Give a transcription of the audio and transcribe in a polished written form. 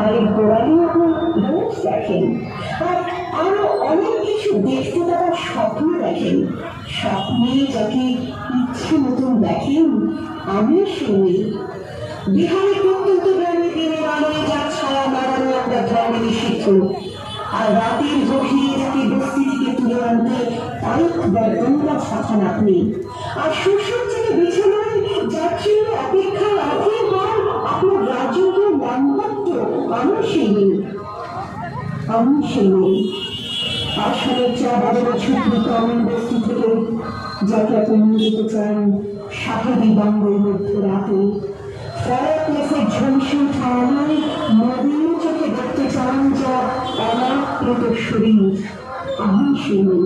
পাহাড়ের গোড়ালি আপনি রোজ দেখেন, আর আরো অনেক কিছু দেখতে তারা স্বপ্ন দেখেন। স্বপ্নে যাকে ইচ্ছে মতন দেখেন, আমি শুনি। বিহারে প্রত্যন্ত গ্রামে দিনের আলোয় যার ছায়া মারানো আমরা ধর্মে নিষিদ্ধ, আর রাতের গভীরে যাকে বস্তি থেকে তুলে আনতে অনেক গঙ্গা শাসন আপনি। আর সুসজ্জিত বিছানায় যার জন্য অপেক্ষায় আগে হয় আপনার রাজকীয় দাম্পত্য, আমি শুনি। আমি শুনি আসলে চা বাজারে ছুটলিত এমন বস্তি থেকে যাকে আপনি নিয়ে যেতে চান সাহেবী বাঙ্গের মধ্যে রাতে। ফরাক্লেসের ঝলসে ঠায় নদীর চোখে দেখতে চান যা অনাপ্রত শরীর, আমি শুনি।